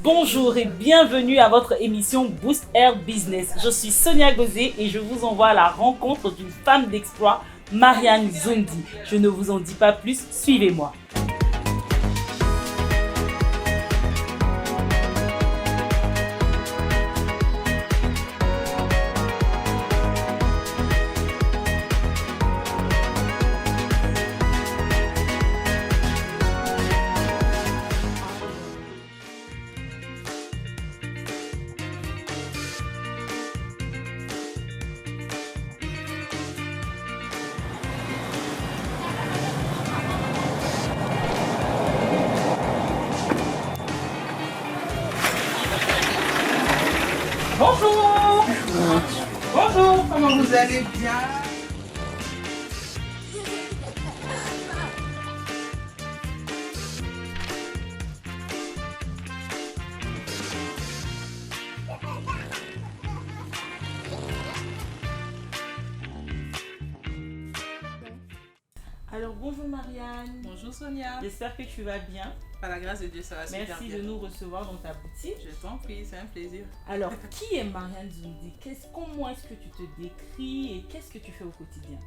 Bonjour et bienvenue à votre émission Boost Air Business. Je suis Sonia Gauzé et je vous envoie à la rencontre d'une femme d'exploit, Marianne Zoundi. Je ne vous en dis pas plus, suivez-moi. Bonjour. Bonjour, comment vous allez bien? Alors bonjour Marianne, Bonjour Sonia. j'espère que tu vas bien. Par la grâce de Dieu, ça va super Merci bien. de nous recevoir dans ta boutique. Je t'en prie, c'est un plaisir. Alors, qui est Marianne Zoundi? Comment est-ce que tu te décris et qu'est-ce que tu fais au quotidien?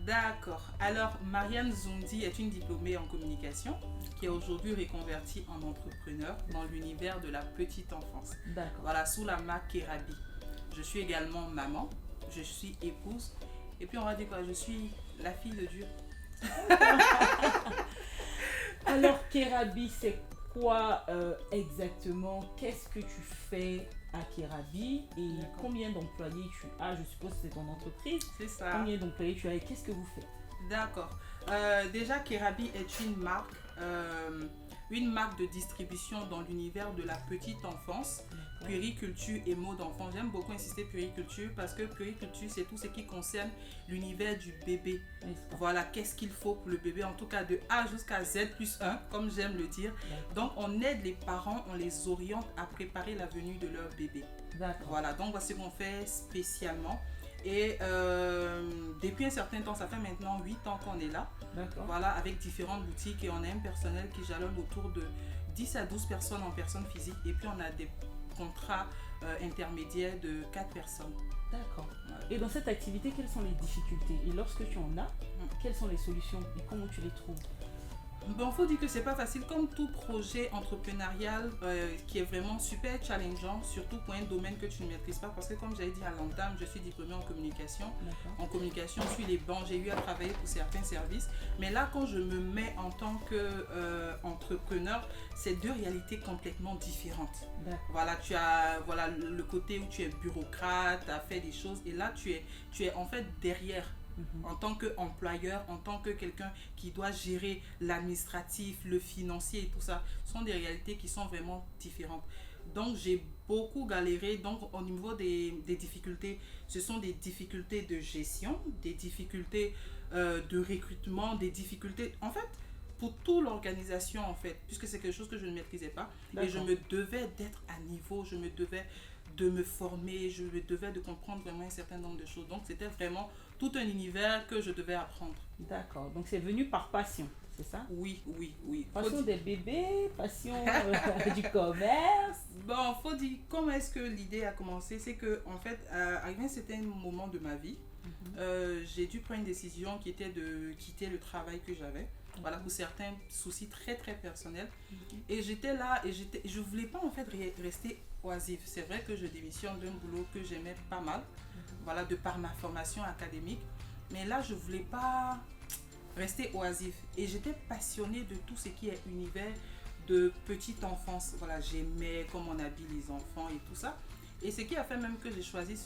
D'accord. Alors, Marianne Zoundi est une diplômée en communication qui est aujourd'hui reconvertie en entrepreneur dans l'univers de la petite enfance. D'accord. Voilà, sous la marque Kerabi. Je suis également maman, je suis épouse et puis on va dire quoi, je suis la fille de Dieu. Alors, Kerabi, c'est quoi exactement? Qu'est-ce que tu fais à Kerabi et D'accord. combien d'employés tu as? Je suppose que c'est ton entreprise. C'est ça. Combien d'employés tu as et qu'est-ce que vous faites? D'accord. Déjà, Kerabi est une marque de distribution dans l'univers de la petite enfance, puériculture et mots d'enfant. J'aime beaucoup insister puériculture parce que puériculture, c'est tout ce qui concerne l'univers du bébé. Voilà, qu'est-ce qu'il faut pour le bébé, en tout cas de A jusqu'à Z plus 1, comme j'aime le dire. Donc, on aide les parents, on les oriente à préparer la venue de leur bébé. D'accord. Voilà, donc voici ce qu'on fait spécialement. Et depuis un certain temps, ça fait maintenant 8 ans qu'on est là. D'accord. Voilà, avec différentes boutiques et on a un personnel qui jalonne autour de 10 à 12 personnes en personne physique. Et puis on a des contrats intermédiaires de 4 personnes. D'accord. Voilà. Et dans cette activité, quelles sont les difficultés? Et lorsque tu en as, quelles sont les solutions et comment tu les trouves? Bon, faut dire que c'est pas facile comme tout projet entrepreneurial qui est vraiment super challengeant, surtout pour un domaine que tu ne maîtrises pas, parce que comme j'avais dit à l'entame, je suis diplômée en communication. D'accord. En communication, sur les bancs, j'ai eu à travailler pour certains services. Mais là, quand je me mets en tant qu'entrepreneur, c'est deux réalités complètement différentes. D'accord. Voilà, tu as le côté où tu es bureaucrate, tu as fait des choses, et là, tu es en fait derrière. En tant qu'employeur, en tant que quelqu'un qui doit gérer l'administratif, le financier et tout ça, ce sont des réalités qui sont vraiment différentes. Donc, j'ai beaucoup galéré. Donc, au niveau des difficultés, ce sont des difficultés de gestion, des difficultés de recrutement, des difficultés, en fait, pour toute l'organisation, en fait, puisque c'est quelque chose que je ne maîtrisais pas. Et je me devais d'être à niveau, je me devais de me former, je me devais de comprendre vraiment un certain nombre de choses. Donc, c'était vraiment tout un univers que je devais apprendre. D'accord. Donc, c'est venu par passion, c'est ça? Oui. Passion des bébés, passion du commerce. Bon, faut dire, comment est-ce que l'idée a commencé? C'est que, en fait, arrivé un certain moment de ma vie, j'ai dû prendre une décision qui était de quitter le travail que j'avais. Voilà, pour certains soucis très très personnels. Et j'étais là et je voulais pas en fait rester oisive. C'est vrai que je démissionne d'un boulot que j'aimais pas mal, voilà, de par ma formation académique. Mais là, je voulais pas rester oisive. Et j'étais passionnée de tout ce qui est univers de petite enfance. Voilà, j'aimais comment on habille les enfants et tout ça. Et ce qui a fait même que j'ai choisi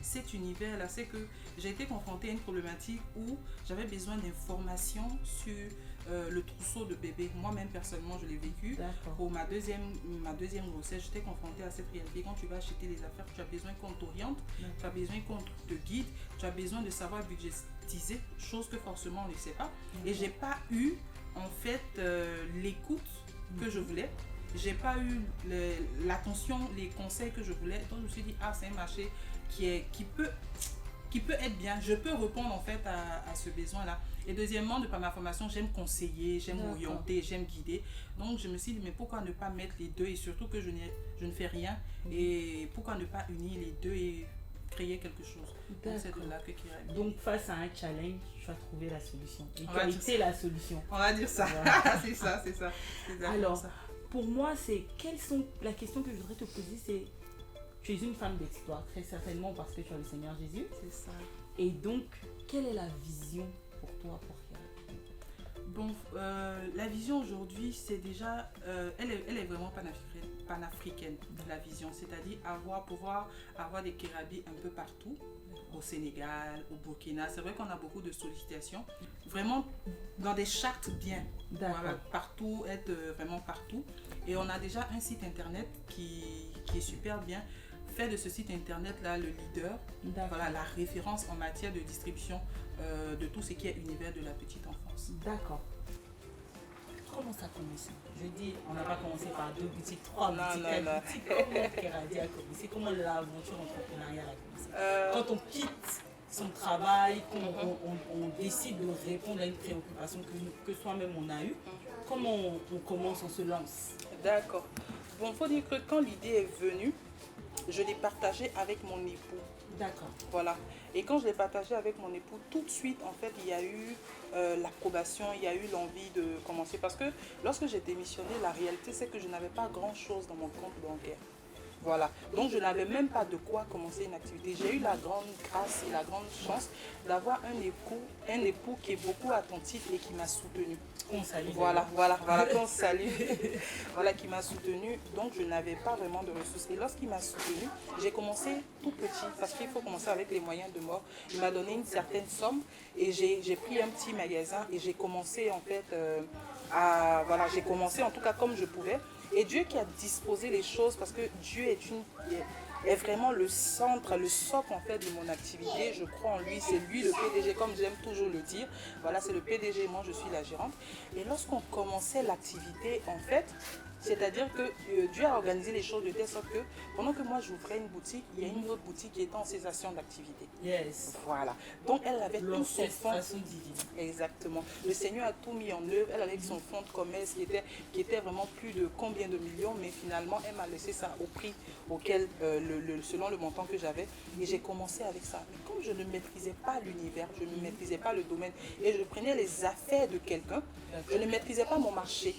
cet univers-là, c'est que j'ai été confrontée à une problématique où j'avais besoin d'informations sur le trousseau de bébé. Moi-même, personnellement, je l'ai vécu. Pour ma deuxième grossesse, j'étais confrontée à cette réalité. Quand tu vas acheter les affaires, tu as besoin qu'on t'oriente, tu as besoin qu'on te guide, tu as besoin de savoir budgétiser, chose que forcément on ne sait pas. Et j'ai pas eu, en fait, l'écoute que je voulais. J'ai pas eu l'attention, les conseils que je voulais. Donc je me suis dit, c'est un marché qui peut être bien. Je peux répondre en fait à ce besoin-là. Et deuxièmement, de par ma formation, j'aime conseiller, j'aime orienter, j'aime guider. Donc je me suis dit, mais pourquoi ne pas mettre les deux, et surtout que je ne fais rien, et pourquoi ne pas unir les deux et créer quelque chose. Donc c'est de là que Kirabi. Donc face à un challenge, tu as trouvé la solution. Et tu as été la solution. On va dire ça. Voilà. c'est ça. Alors, ça. Pour moi, la question que je voudrais te poser, c'est, tu es une femme d'exploit, très certainement parce que tu as le Seigneur Jésus. C'est ça. Et donc, quelle est la vision pour toi, pour Kirabi? Bon, la vision aujourd'hui, c'est déjà, elle est vraiment panafricaine, la vision. C'est-à-dire pouvoir avoir des Kirabi un peu partout, au Sénégal, au Burkina. C'est vrai qu'on a beaucoup de sollicitations, vraiment dans des chartes bien, voilà, partout, être vraiment partout. Et on a déjà un site internet qui est super bien. Fait de ce site internet là le leader, voilà, la référence en matière de distribution de tout ce qui est univers de la petite enfance. D'accord. Comment ça a commencé? Je dis, on n'a pas commencé par 2 boutiques, 3 boutiques, 4 boutiques. Comment Kirabi a commencé? Comment l'aventure entrepreneuriale a commencé? Quand on quitte son travail, qu'on décide de répondre à une préoccupation que soi-même on a eue, comment on commence, on se lance? D'accord. Bon, il faut dire que quand l'idée est venue, je l'ai partagée avec mon époux. D'accord. Voilà. Et quand je l'ai partagée avec mon époux, tout de suite, en fait, il y a eu l'approbation, il y a eu l'envie de commencer. Parce que lorsque j'ai démissionné, la réalité, c'est que je n'avais pas grand-chose dans mon compte bancaire. Voilà. Donc, je n'avais même pas de quoi commencer une activité. J'ai eu la grande grâce et la grande chance d'avoir un époux qui est beaucoup attentif et qui m'a soutenue. On salue. Voilà, qu'on salue. Voilà, qui m'a soutenue. Donc, je n'avais pas vraiment de ressources. Et lorsqu'il m'a soutenue, j'ai commencé tout petit, parce qu'il faut commencer avec les moyens de bord. Il m'a donné une certaine somme et j'ai pris un petit magasin et j'ai commencé en fait j'ai commencé en tout cas comme je pouvais. Et Dieu qui a disposé les choses, parce que Dieu est vraiment le centre, le socle en fait de mon activité. Je crois en lui, c'est lui le PDG, comme j'aime toujours le dire. Voilà, c'est le PDG, moi je suis la gérante. Et lorsqu'on commençait l'activité, en fait, c'est-à-dire que Dieu a organisé les choses de telle sorte que pendant que moi j'ouvrais une boutique, il y a une autre boutique qui était en cessation d'activité. Yes. Voilà. Donc elle avait tout son fonds. Divine. Exactement. Le Seigneur a tout mis en œuvre. Elle avait son fonds de commerce qui était vraiment plus de combien de millions, mais finalement elle m'a laissé ça au prix auquel, selon le montant que j'avais. Et j'ai commencé avec ça. Mais comme je ne maîtrisais pas l'univers, je ne maîtrisais pas le domaine et je prenais les affaires de quelqu'un, je ne maîtrisais pas mon marché.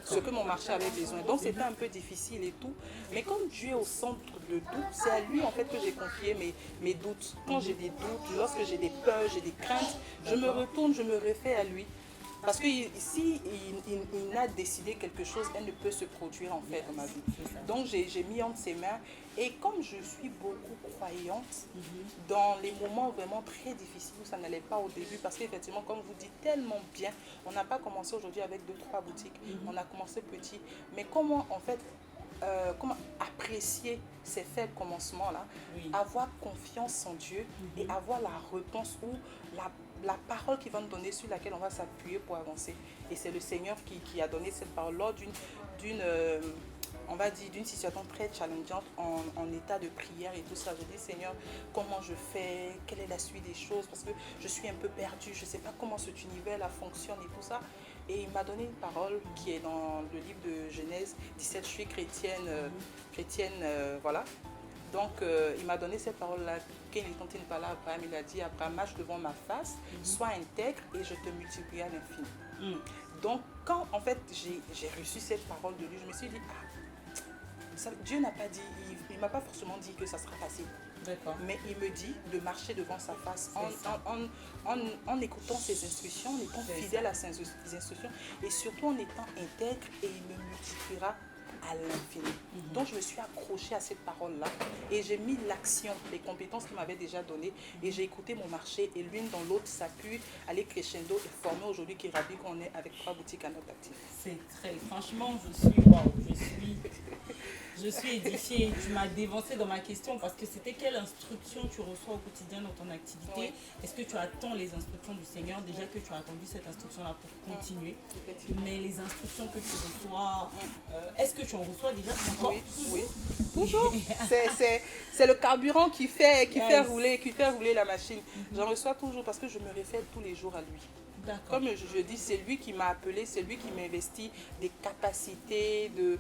Ce que mon marché avait besoin. Donc c'était un peu difficile et tout. Mais comme Dieu est au centre de tout, c'est à lui en fait que j'ai confié mes doutes. Quand j'ai des doutes, lorsque j'ai des peurs, j'ai des craintes, je me retourne, je me refais à lui. Parce que si il a décidé quelque chose, elle ne peut se produire en fait dans ma vie. Donc j'ai mis entre ses mains. Et comme je suis beaucoup croyante, dans les moments vraiment très difficiles où ça n'allait pas au début, parce qu'effectivement, comme vous dites tellement bien, on n'a pas commencé aujourd'hui avec 2-3 boutiques, on a commencé petit. Mais comment en fait, comment apprécier ces faibles commencements-là, avoir confiance en Dieu et avoir la réponse ou la parole qui va nous donner, sur laquelle on va s'appuyer pour avancer. Et c'est le Seigneur qui a donné cette parole lors on va dire, d'une situation très challengeante en état de prière et tout ça. Je dis, Seigneur, comment je fais? Quelle est la suite des choses? Parce que je suis un peu perdue, je ne sais pas comment cet univers-là fonctionne et tout ça. Et il m'a donné une parole qui est dans le livre de Genèse 17, je suis chrétienne, voilà. Donc, il m'a donné cette parole-là. Quand il continue par là, Abraham, il a dit, Abraham, marche devant ma face, sois intègre et je te multiplierai à l'infini. Donc, quand en fait j'ai reçu cette parole de lui, je me suis dit, Dieu n'a pas dit, il ne m'a pas forcément dit que ça sera facile. Mais il me dit de marcher devant sa face en écoutant ses instructions, en étant fidèle à ses instructions et surtout en étant intègre, et il me multipliera à l'infini. Donc je me suis accrochée à cette parole-là et j'ai mis l'action, les compétences qu'il m'avait déjà données, et j'ai écouté mon marché, et l'une dans l'autre s'appuie, aller crescendo et former aujourd'hui Kirabi, qu'on est avec 3 boutiques à notre actif. C'est très, franchement, je suis édifiée. Tu m'as dévancé dans ma question, parce que c'était quelle instruction tu reçois au quotidien dans ton activité. Est-ce que tu attends les instructions du Seigneur? Déjà que tu as attendu cette instruction-là pour continuer. Mais les instructions que tu reçois, est-ce que tu en reçois déjà encore? Oui. Toujours. C'est le carburant qui fait rouler la machine. J'en reçois toujours parce que je me réfère tous les jours à lui. Comme je dis, c'est lui qui m'a appelé, c'est lui qui m'investit des capacités, de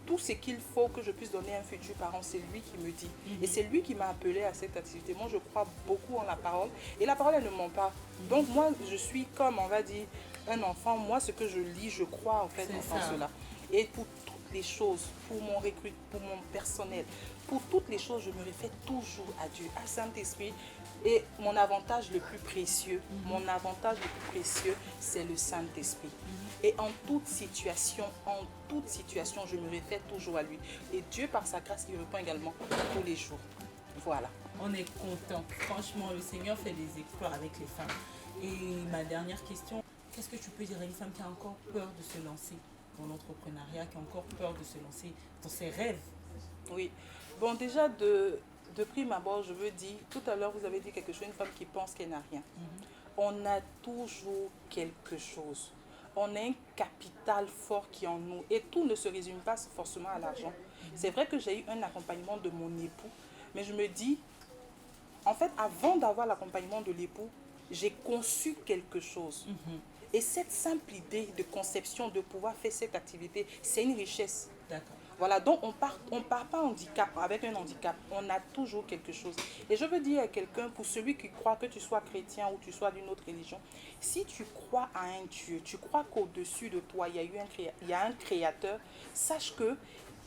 tout ce qu'il faut que je puisse donner à un futur parent. C'est lui qui me dit. Et c'est lui qui m'a appelé à cette activité. Moi, je crois beaucoup en la parole. Et la parole, elle ne ment pas. Donc, moi, je suis comme, on va dire, un enfant. Moi, ce que je lis, je crois en fait en cela. Et pour toutes les choses, pour mon pour mon personnel, pour toutes les choses, je me réfère toujours à Dieu, à Saint-Esprit. Et mon avantage le plus précieux, c'est le Saint-Esprit. Et en toute situation, je me réfère toujours à lui. Et Dieu, par sa grâce, il répond également tous les jours. Voilà. On est content. Franchement, le Seigneur fait des exploits avec les femmes. Et ma dernière question, qu'est-ce que tu peux dire à une femme qui a encore peur de se lancer dans l'entrepreneuriat, qui a encore peur de se lancer dans ses rêves? Oui. Bon, déjà, de prime abord, je veux dire, tout à l'heure, vous avez dit quelque chose, une femme qui pense qu'elle n'a rien. On a toujours quelque chose. On a un capital fort qui est en nous. Et tout ne se résume pas forcément à l'argent. C'est vrai que j'ai eu un accompagnement de mon époux, mais je me dis, en fait, avant d'avoir l'accompagnement de l'époux, j'ai conçu quelque chose. Et cette simple idée de conception, de pouvoir faire cette activité, c'est une richesse. D'accord. Voilà, donc on part pas avec un handicap, on a toujours quelque chose. Et je veux dire à quelqu'un, pour celui qui croit, que tu sois chrétien ou tu sois d'une autre religion, si tu crois à un Dieu, tu crois qu'au-dessus de toi, il y a un créateur, sache que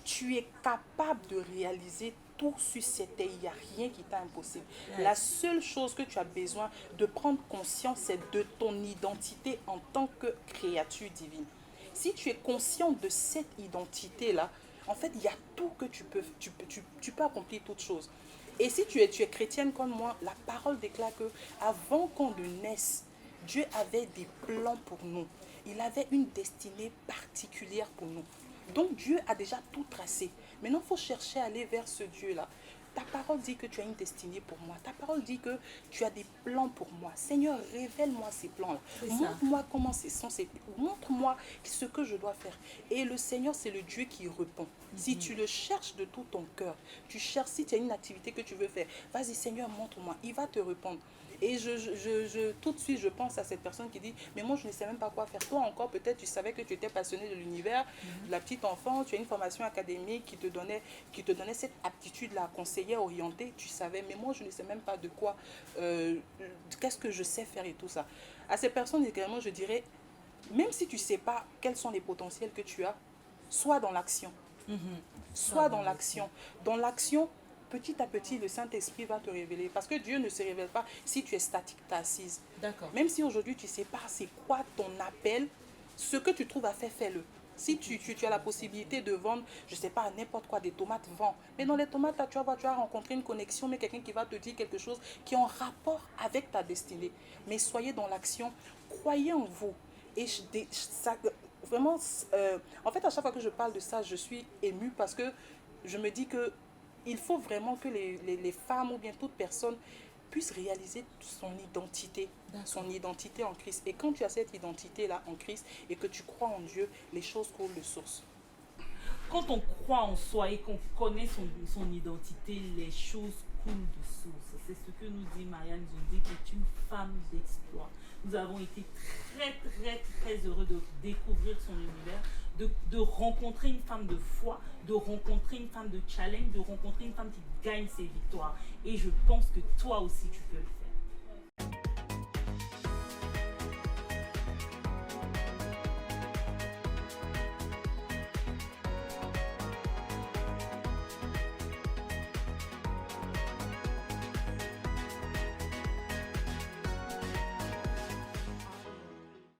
tu es capable de réaliser tout sur cette terre, il n'y a rien qui t'est impossible. La seule chose que tu as besoin de prendre conscience, c'est de ton identité en tant que créature divine. Si tu es conscient de cette identité-là, en fait, il y a tout que tu peux accomplir toutes choses. Et si tu es chrétienne comme moi, la parole déclare que avant qu'on ne naisse, Dieu avait des plans pour nous. Il avait une destinée particulière pour nous. Donc Dieu a déjà tout tracé. Maintenant, il faut chercher à aller vers ce Dieu-là. Ta parole dit que tu as une destinée pour moi. Ta parole dit que tu as des plans pour moi. Seigneur, révèle-moi ces plans-là. Montre-moi comment c'est censé. Montre-moi ce que je dois faire. Et le Seigneur, c'est le Dieu qui répond. Si tu le cherches de tout ton cœur, tu cherches, si tu as une activité que tu veux faire, vas-y Seigneur, montre-moi. Il va te répondre. Et tout de suite, je pense à cette personne qui dit, mais moi, je ne sais même pas quoi faire. Toi encore, peut-être, tu savais que tu étais passionné de l'univers, de la petite enfant, tu as une formation académique qui te donnait cette aptitude-là, conseillère orientée, tu savais, mais moi, je ne sais même pas de quoi, qu'est-ce que je sais faire et tout ça. À ces personnes, également, je dirais, même si tu ne sais pas quels sont les potentiels que tu as, sois dans l'action. Sois dans l'action. Dans l'action, petit à petit, le Saint-Esprit va te révéler. Parce que Dieu ne se révèle pas si tu es statique, tu es assise. D'accord. Même si aujourd'hui, tu ne sais pas c'est quoi ton appel, ce que tu trouves à faire, fais-le. Si tu as la possibilité de vendre, je ne sais pas, n'importe quoi, des tomates, vends. Mais dans les tomates, là, tu vas rencontrer une connexion, mais quelqu'un qui va te dire quelque chose qui est en rapport avec ta destinée. Mais soyez dans l'action, croyez en vous. Et vraiment, en fait, à chaque fois que je parle de ça, je suis émue parce que je me dis que il faut vraiment que les femmes ou bien toute personne puisse réaliser son identité en Christ. Et quand tu as cette identité-là en Christ et que tu crois en Dieu, les choses coulent de source. Quand on croit en soi et qu'on connaît son identité, les choses coulent de source. C'est ce que nous dit Marianne Nzoundi, qui est une femme d'exploit. Nous avons été très, très, très heureux de découvrir son univers, de rencontrer une femme de foi, de rencontrer une femme de challenge, de rencontrer une femme qui gagne ses victoires. Et je pense que toi aussi, tu peux le faire.